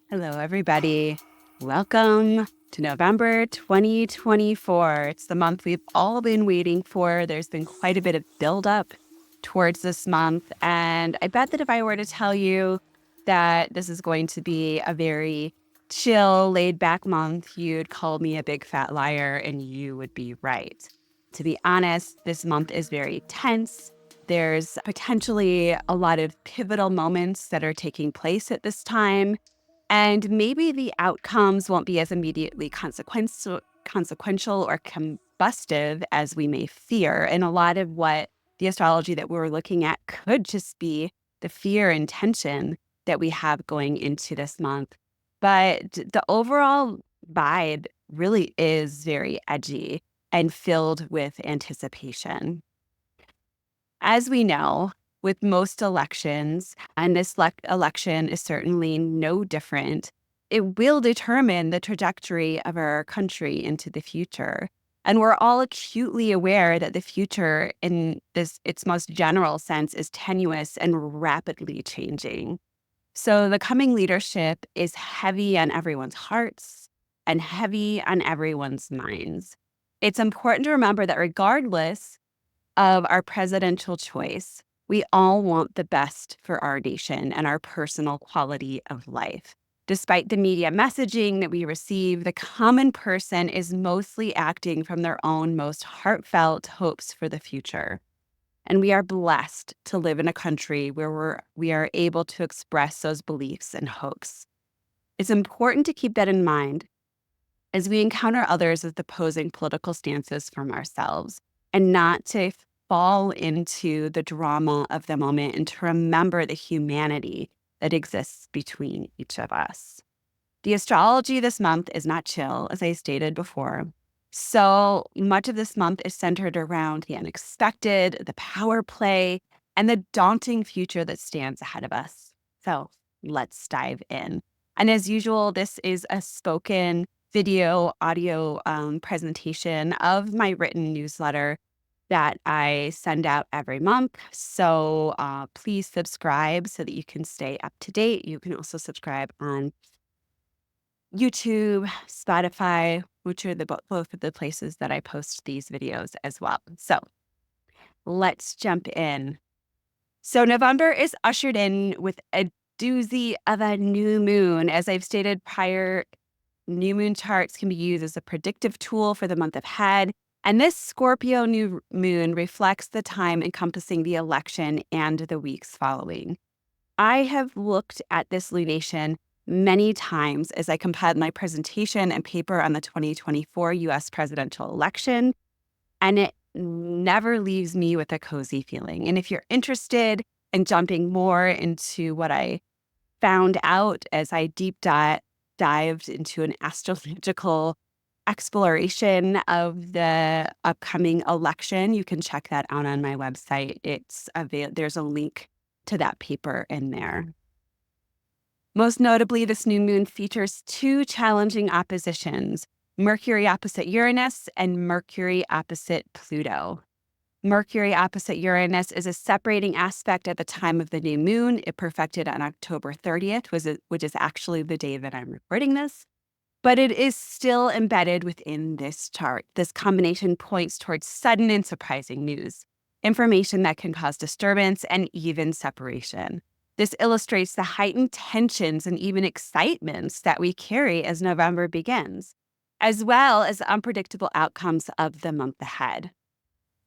Hello, everybody. Welcome to November 2024. It's the month we've all been waiting for. There's been quite a bit of buildup towards this month. And I bet that if I were to tell you that this is going to be a very chill, laid back month, you'd call me a big fat liar, and you would be right. To be honest, this month is very tense. There's potentially a lot of pivotal moments that are taking place at this time. And maybe the outcomes won't be as immediately consequential or combustive as we may fear. And a lot of what the astrology that we're looking at could just be the fear and tension that we have going into this month. But the overall vibe really is very edgy and filled with anticipation. As we know, with most elections, and this election is certainly no different, it will determine the trajectory of our country into the future. And we're all acutely aware that the future, in its most general sense, is tenuous and rapidly changing. So the coming leadership is heavy on everyone's hearts and heavy on everyone's minds. It's important to remember that regardless of our presidential choice, we all want the best for our nation and our personal quality of life. Despite the media messaging that we receive, the common person is mostly acting from their own most heartfelt hopes for the future. And we are blessed to live in a country where we are able to express those beliefs and hopes. It's important to keep that in mind as we encounter others with opposing political stances from ourselves, and not to fall into the drama of the moment and to remember the humanity that exists between each of us. The astrology this month is not chill, as I stated before. So much of this month is centered around the unexpected, the power play, and the daunting future that stands ahead of us. So let's dive in. And as usual, this is a spoken video, audio presentation of my written newsletter that I send out every month. So please subscribe so that you can stay up to date. You can also subscribe on YouTube, Spotify, which are both of the places that I post these videos as well. So let's jump in. So November is ushered in with a doozy of a new moon. As I've stated prior, new moon charts can be used as a predictive tool for the month ahead. And this Scorpio new moon reflects the time encompassing the election and the weeks following. I have looked at this lunation many times as I compiled my presentation and paper on the 2024 US presidential election, and it never leaves me with a cozy feeling. And if you're interested in jumping more into what I found out as I dived into an astrological exploration of the upcoming election, you can check that out on my website. There's a link to that paper in there. Most notably, this new moon features two challenging oppositions: Mercury opposite Uranus and Mercury opposite Pluto. Mercury opposite Uranus is a separating aspect at the time of the new moon. It perfected on October 30th, which is actually the day that I'm recording this. But it is still embedded within this chart. This combination points towards sudden and surprising news, information that can cause disturbance and even separation. This illustrates the heightened tensions and even excitements that we carry as November begins, as well as the unpredictable outcomes of the month ahead.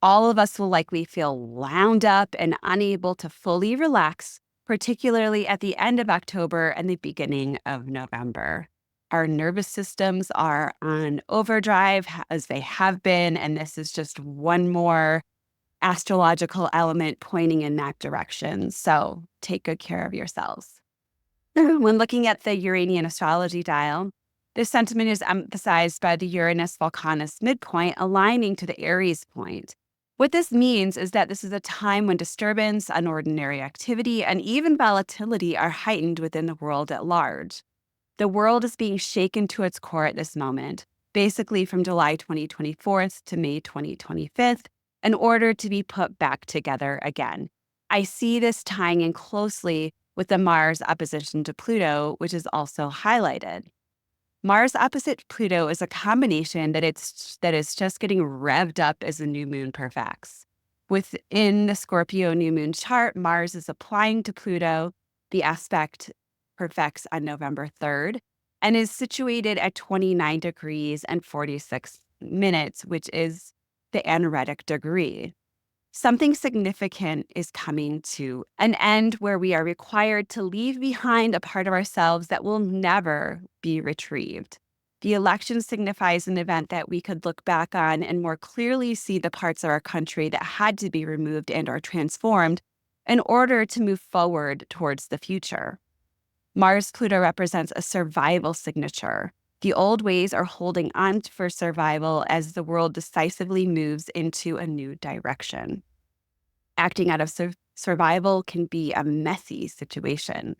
All of us will likely feel wound up and unable to fully relax, particularly at the end of October and the beginning of November. Our nervous systems are on overdrive, as they have been, and this is just one more astrological element pointing in that direction. So take good care of yourselves. When looking at the Uranian astrology dial, this sentiment is emphasized by the Uranus-Vulcanus midpoint aligning to the Aries point. What this means is that this is a time when disturbance, unordinary activity, and even volatility are heightened within the world at large. The world is being shaken to its core at this moment, basically from July 2024 to May 2025, in order to be put back together again. I see this tying in closely with the Mars opposition to Pluto, which is also highlighted. Mars opposite Pluto is a combination that is just getting revved up as the new moon perfects. Within the Scorpio new moon chart, Mars is applying to Pluto. The aspect perfects on November 3rd and is situated at 29 degrees and 46 minutes, which is the anaretic degree. Something significant is coming to an end where we are required to leave behind a part of ourselves that will never be retrieved. The election signifies an event that we could look back on and more clearly see the parts of our country that had to be removed and or transformed in order to move forward towards the future. Mars-Pluto represents a survival signature. The old ways are holding on for survival as the world decisively moves into a new direction. Acting out of survival can be a messy situation.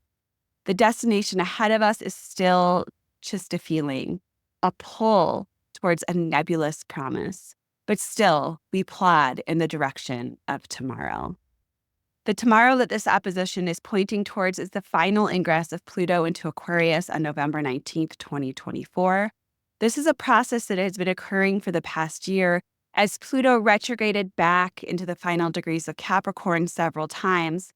The destination ahead of us is still just a feeling, a pull towards a nebulous promise, but still we plod in the direction of tomorrow. The tomorrow that this opposition is pointing towards is the final ingress of Pluto into Aquarius on November 19th, 2024. This is a process that has been occurring for the past year as Pluto retrograded back into the final degrees of Capricorn several times.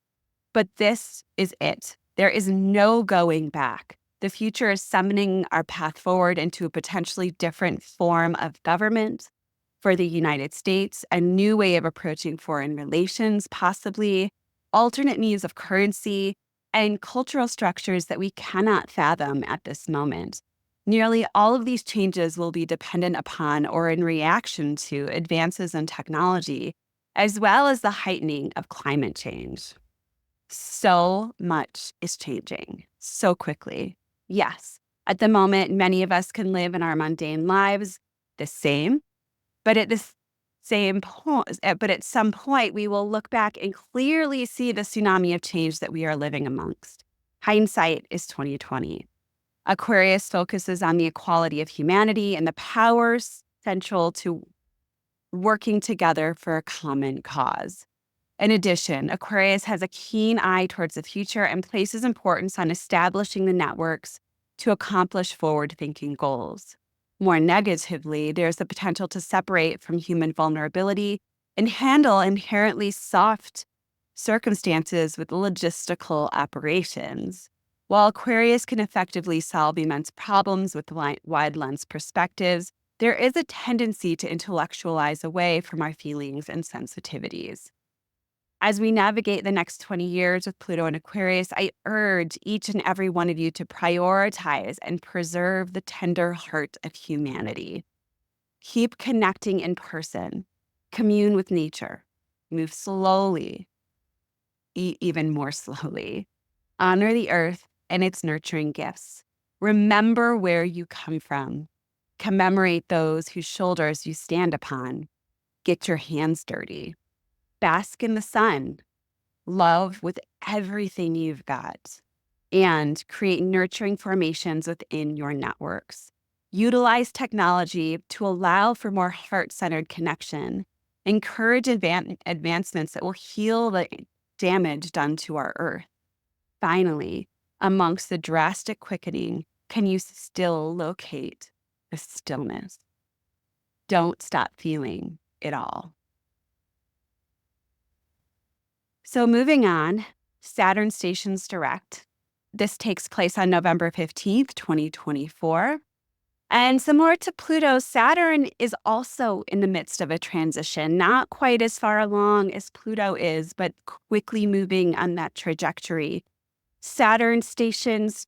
But this is it. There is no going back. The future is summoning our path forward into a potentially different form of government for the United States, a new way of approaching foreign relations, possibly alternate means of currency, and cultural structures that we cannot fathom at this moment. Nearly all of these changes will be dependent upon or in reaction to advances in technology, as well as the heightening of climate change. So much is changing so quickly. Yes, at the moment, many of us can live in our mundane lives the same, but at this same point, but at some point, we will look back and clearly see the tsunami of change that we are living amongst. Hindsight is 2020. Aquarius focuses on the equality of humanity and the powers central to working together for a common cause. In addition, Aquarius has a keen eye towards the future and places importance on establishing the networks to accomplish forward-thinking goals. More negatively, there's the potential to separate from human vulnerability and handle inherently soft circumstances with logistical operations. While Aquarius can effectively solve immense problems with wide lens perspectives, there is a tendency to intellectualize away from our feelings and sensitivities. As we navigate the next 20 years with Pluto and Aquarius, I urge each and every one of you to prioritize and preserve the tender heart of humanity. Keep connecting in person, commune with nature, move slowly, even more slowly. Honor the earth and its nurturing gifts. Remember where you come from. Commemorate those whose shoulders you stand upon. Get your hands dirty. Bask in the sun. Love with everything you've got. And create nurturing formations within your networks. Utilize technology to allow for more heart-centered connection. Encourage advancements that will heal the damage done to our earth. Finally, amongst the drastic quickening, can you still locate the stillness? Don't stop feeling it all. So moving on, Saturn stations direct. This takes place on November 15th, 2024. And similar to Pluto, Saturn is also in the midst of a transition, not quite as far along as Pluto is, but quickly moving on that trajectory. Saturn stations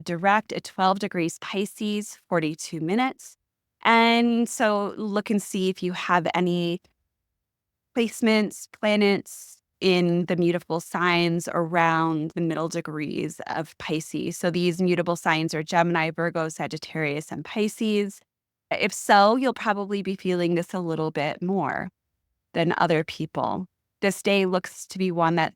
direct at 12 degrees Pisces, 42 minutes. And so look and see if you have any placements, planets in the mutable signs around the middle degrees of Pisces. So these mutable signs are Gemini, Virgo, Sagittarius, and Pisces. If so, you'll probably be feeling this a little bit more than other people. This day looks to be one that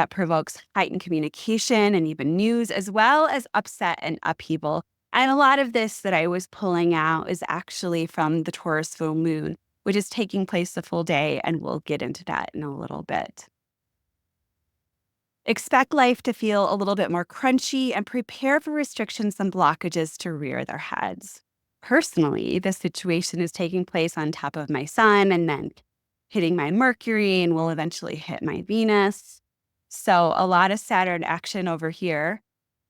provokes heightened communication and even news, as well as upset and upheaval. And a lot of this that I was pulling out is actually from the Taurus full moon, which is taking place the full day, and we'll get into that in a little bit. Expect life to feel a little bit more crunchy and prepare for restrictions and blockages to rear their heads. Personally, the situation is taking place on top of my sun and then hitting my Mercury and will eventually hit my Venus. So, a lot of Saturn action over here.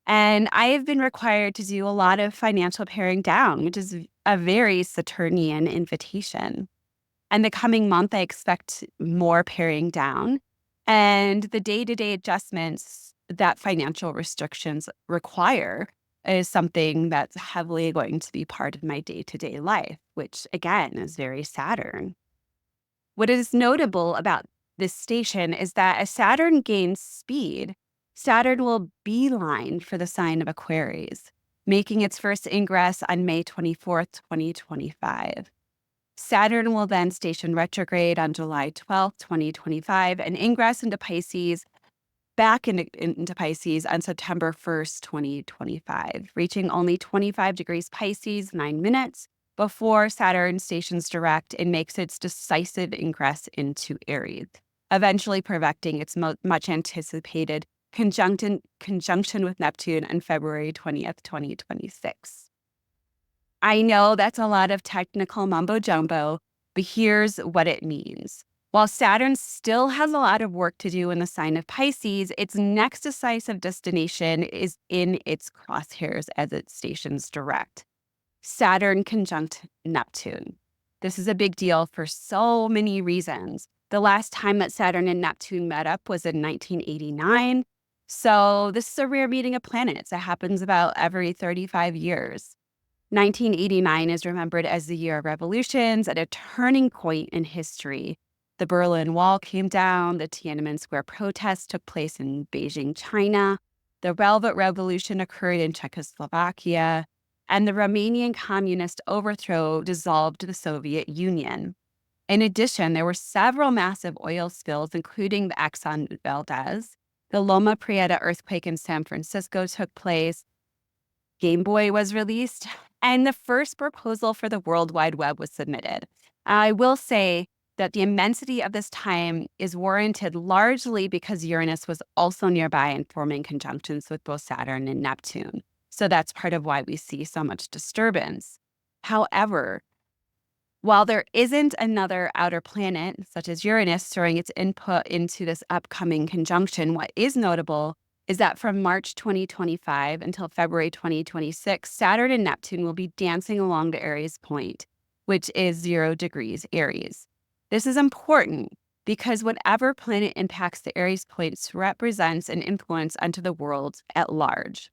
And I have been required to do a lot of financial paring down, which is a very Saturnian invitation. And the coming month, I expect more paring down and the day to day adjustments that financial restrictions require is something that's heavily going to be part of my day to day life, which again is very Saturn. What is notable about this station is that as Saturn gains speed, Saturn will beeline for the sign of Aquarius, making its first ingress on May 24th, 2025. Saturn will then station retrograde on July 12th, 2025, and ingress into Pisces, back into Pisces on September 1st, 2025, reaching only 25 degrees Pisces, 9 minutes before Saturn stations direct and makes its decisive ingress into Aries, eventually perfecting its much anticipated conjunction with Neptune on February 20th, 2026. I know that's a lot of technical mumbo jumbo, but here's what it means. While Saturn still has a lot of work to do in the sign of Pisces, its next decisive destination is in its crosshairs as it stations direct. Saturn conjunct Neptune. This is a big deal for so many reasons. The last time that Saturn and Neptune met up was in 1989. So this is a rare meeting of planets. It happens about every 35 years. 1989 is remembered as the year of revolutions at a turning point in history. The Berlin Wall came down, the Tiananmen Square protests took place in Beijing, China, the Velvet Revolution occurred in Czechoslovakia, and the Romanian communist overthrow dissolved the Soviet Union. In addition, there were several massive oil spills, including the Exxon Valdez. The Loma Prieta earthquake in San Francisco took place. Game Boy was released, and the first proposal for the World Wide Web was submitted. I will say that the immensity of this time is warranted largely because Uranus was also nearby and forming conjunctions with both Saturn and Neptune. So that's part of why we see so much disturbance. However, while there isn't another outer planet, such as Uranus, throwing its input into this upcoming conjunction, what is notable is that from March 2025 until February 2026, Saturn and Neptune will be dancing along the Aries point, which is 0 degrees Aries. This is important because whatever planet impacts the Aries points represents an influence onto the world at large.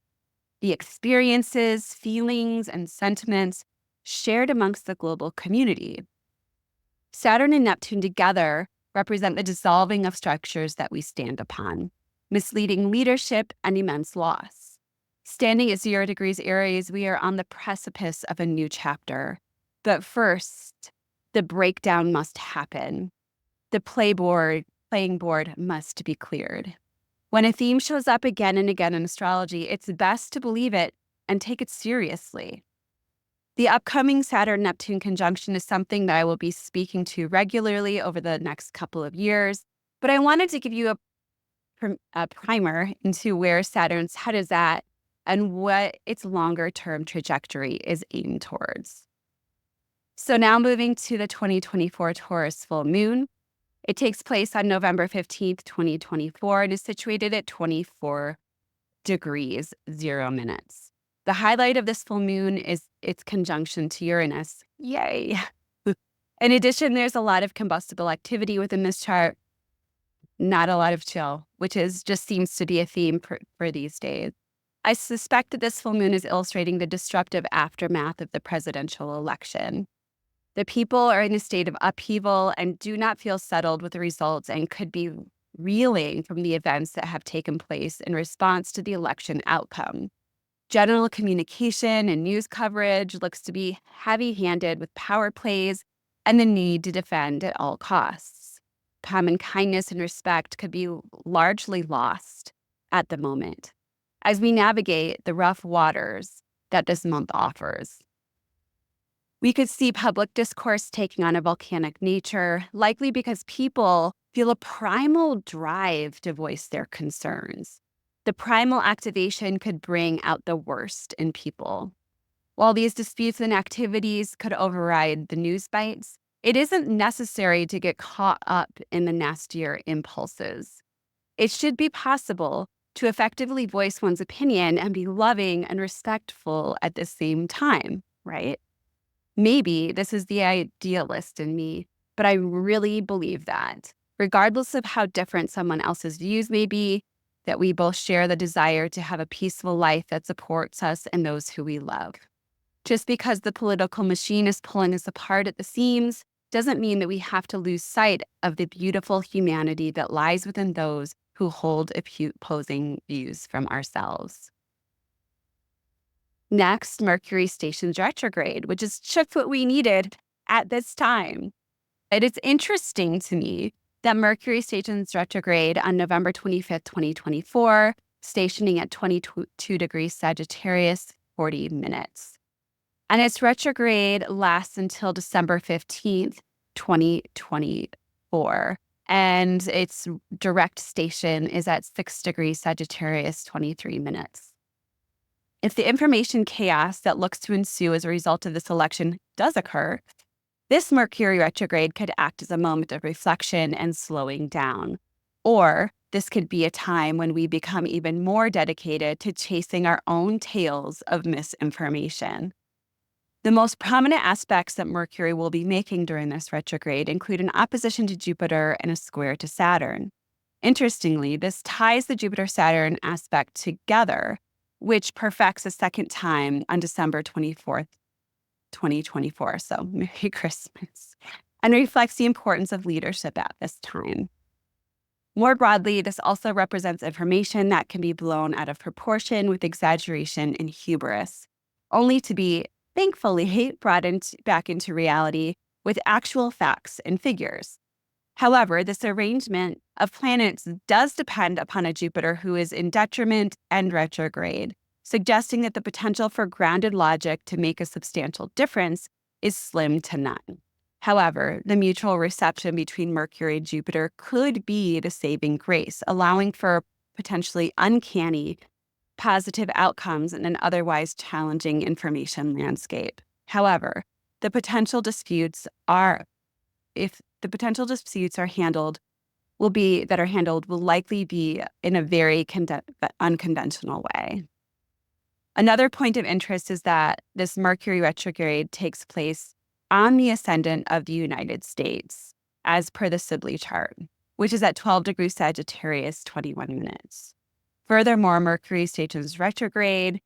The experiences, feelings, and sentiments shared amongst the global community. Saturn and Neptune together represent the dissolving of structures that we stand upon, misleading leadership, and immense loss. Standing at 0 degrees Aries, we are on the precipice of a new chapter. But first, the breakdown must happen. The playing board must be cleared. When a theme shows up again and again in astrology, it's best to believe it and take it seriously. The upcoming Saturn-Neptune conjunction is something that I will be speaking to regularly over the next couple of years, but I wanted to give you a primer into where Saturn's head is at and what its longer-term trajectory is aimed towards. So now moving to the 2024 Taurus full moon. It takes place on November 15th, 2024, and is situated at 24 degrees, 0 minutes. The highlight of this full moon is its conjunction to Uranus. Yay! In addition, there's a lot of combustible activity within this chart, not a lot of chill, which just seems to be a theme for these days. I suspect that this full moon is illustrating the disruptive aftermath of the presidential election. The people are in a state of upheaval and do not feel settled with the results and could be reeling from the events that have taken place in response to the election outcome. General communication and news coverage looks to be heavy-handed with power plays and the need to defend at all costs. Common kindness and respect could be largely lost at the moment as we navigate the rough waters that this month offers. We could see public discourse taking on a volcanic nature, likely because people feel a primal drive to voice their concerns. The primal activation could bring out the worst in people. While these disputes and activities could override the news bites, it isn't necessary to get caught up in the nastier impulses. It should be possible to effectively voice one's opinion and be loving and respectful at the same time, right? Maybe this is the idealist in me, but I really believe that, regardless of how different someone else's views may be, that we both share the desire to have a peaceful life that supports us and those who we love. Just because the political machine is pulling us apart at the seams doesn't mean that we have to lose sight of the beautiful humanity that lies within those who hold opposing views from ourselves. Next, Mercury stations retrograde, which is just what we needed at this time. It is interesting to me that Mercury stations retrograde on November 25th, 2024, stationing at 22 degrees Sagittarius, 40 minutes. And its retrograde lasts until December 15th, 2024. And its direct station is at 6 degrees Sagittarius, 23 minutes. If the information chaos that looks to ensue as a result of this election does occur, this Mercury retrograde could act as a moment of reflection and slowing down. Or this could be a time when we become even more dedicated to chasing our own tails of misinformation. The most prominent aspects that Mercury will be making during this retrograde include an opposition to Jupiter and a square to Saturn. Interestingly, this ties the Jupiter-Saturn aspect together, which perfects a second time on December 24th, 2024. So Merry Christmas. And reflects the importance of leadership at this time. More broadly, this also represents information that can be blown out of proportion with exaggeration and hubris, only to be, thankfully, brought back into reality with actual facts and figures. However, this arrangement of planets does depend upon a Jupiter who is in detriment and retrograde, suggesting that the potential for grounded logic to make a substantial difference is slim to none. However, the mutual reception between Mercury and Jupiter could be the saving grace, allowing for potentially uncanny positive outcomes in an otherwise challenging information landscape. However, if the potential disputes are handled, will likely be in a very unconventional way. Another point of interest is that this Mercury retrograde takes place on the ascendant of the United States, as per the Sibley chart, which is at 12 degrees Sagittarius, 21 minutes. Furthermore, Mercury stations retrograde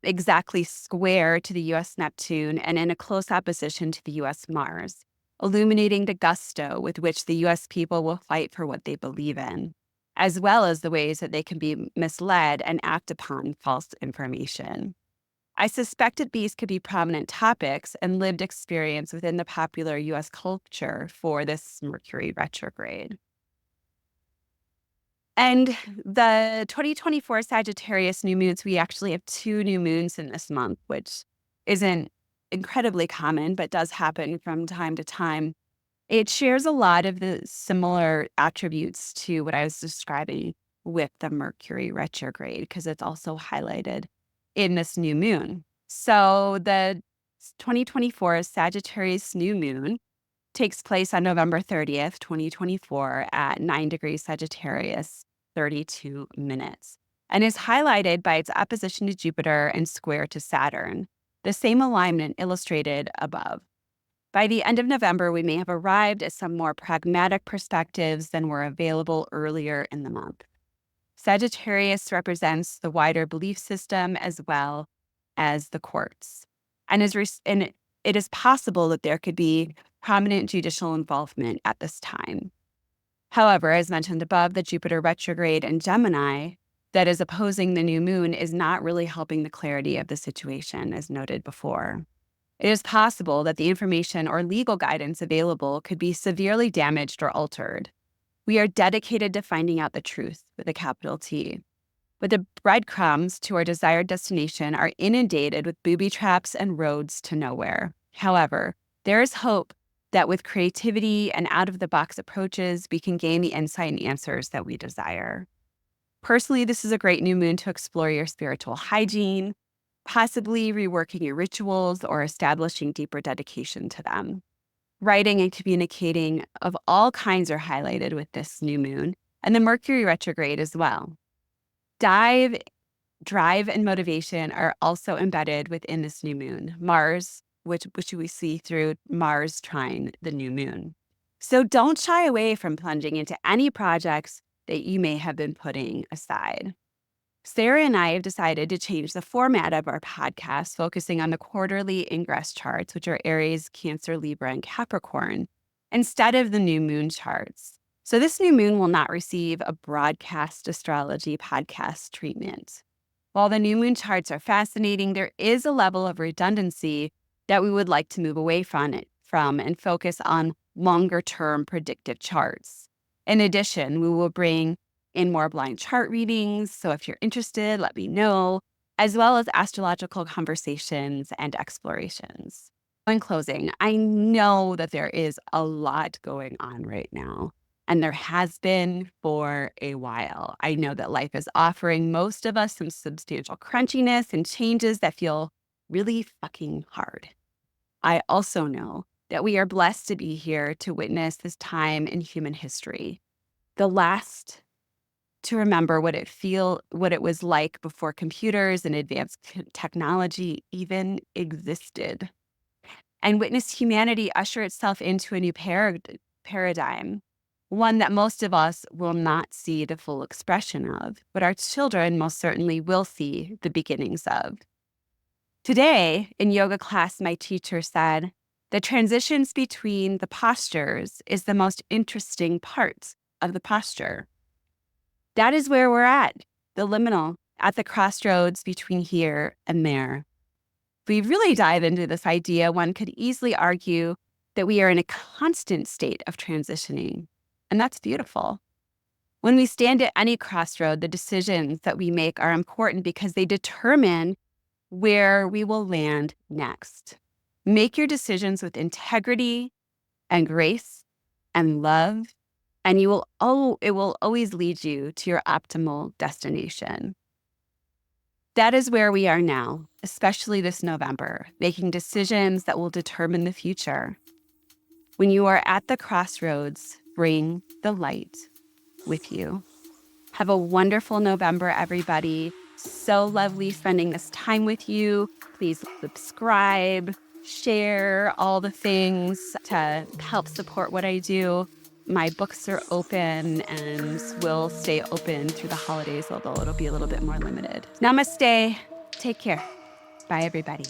exactly square to the U.S. Neptune and in a close opposition to the U.S. Mars, illuminating the gusto with which the U.S. people will fight for what they believe in, as well as the ways that they can be misled and act upon false information. I suspect that these could be prominent topics and lived experience within the popular U.S. culture for this Mercury retrograde. And the 2024 Sagittarius new moons, we actually have 2 new moons in this month, which isn't incredibly common, but does happen from time to time. It shares a lot of the similar attributes to what I was describing with the Mercury retrograde, because it's also highlighted in this new moon. So the 2024 Sagittarius new moon takes place on November 30th, 2024 at 9 degrees Sagittarius, 32 minutes, and is highlighted by its opposition to Jupiter and square to Saturn, the same alignment illustrated above. By the end of November, we may have arrived at some more pragmatic perspectives than were available earlier in the month. Sagittarius represents the wider belief system as well as the courts, and it is possible that there could be prominent judicial involvement at this time. However, as mentioned above, the Jupiter retrograde in Gemini that is opposing the new moon is not really helping the clarity of the situation, as noted before. It is possible that the information or legal guidance available could be severely damaged or altered. We are dedicated to finding out the truth with a capital T. But the breadcrumbs to our desired destination are inundated with booby traps and roads to nowhere. However, there is hope that with creativity and out-of-the-box approaches, we can gain the insight and answers that we desire. Personally, this is a great new moon to explore your spiritual hygiene, possibly reworking your rituals or establishing deeper dedication to them. Writing and communicating of all kinds are highlighted with this new moon, and the Mercury retrograde as well. Drive, and motivation are also embedded within this new moon. Mars, which we see through Mars trine the new moon. So don't shy away from plunging into any projects that you may have been putting aside. Sarah and I have decided to change the format of our podcast, focusing on the quarterly ingress charts, which are Aries, Cancer, Libra, and Capricorn, instead of the new moon charts. So this new moon will not receive a broadcast astrology podcast treatment. While the new moon charts are fascinating, there is a level of redundancy that we would like to move away from and focus on longer-term predictive charts. In addition, we will bring in more blind chart readings, so if you're interested, let me know, as well as astrological conversations and explorations. In closing, I know that there is a lot going on right now, and there has been for a while. I know that life is offering most of us some substantial crunchiness and changes that feel really fucking hard. I also know that we are blessed to be here to witness this time in human history, the last to remember what it was like before computers and advanced technology even existed, and witness humanity usher itself into a new paradigm, one that most of us will not see the full expression of, but our children most certainly will see the beginnings of. Today, in yoga class, my teacher said, the transitions between the postures is the most interesting part of the posture. That is where we're at, the liminal, at the crossroads between here and there. If we really dive into this idea, one could easily argue that we are in a constant state of transitioning, and that's beautiful. When we stand at any crossroad, the decisions that we make are important because they determine where we will land next. Make your decisions with integrity and grace and love, and it will always lead you to your optimal destination. That is where we are now, especially this November, making decisions that will determine the future. When you are at the crossroads, bring the light with you. Have a wonderful November, everybody. So lovely spending this time with you. Please subscribe, share all the things to help support what I do. My books are open and will stay open through the holidays, although it'll be a little bit more limited. Namaste. Take care. Bye, everybody.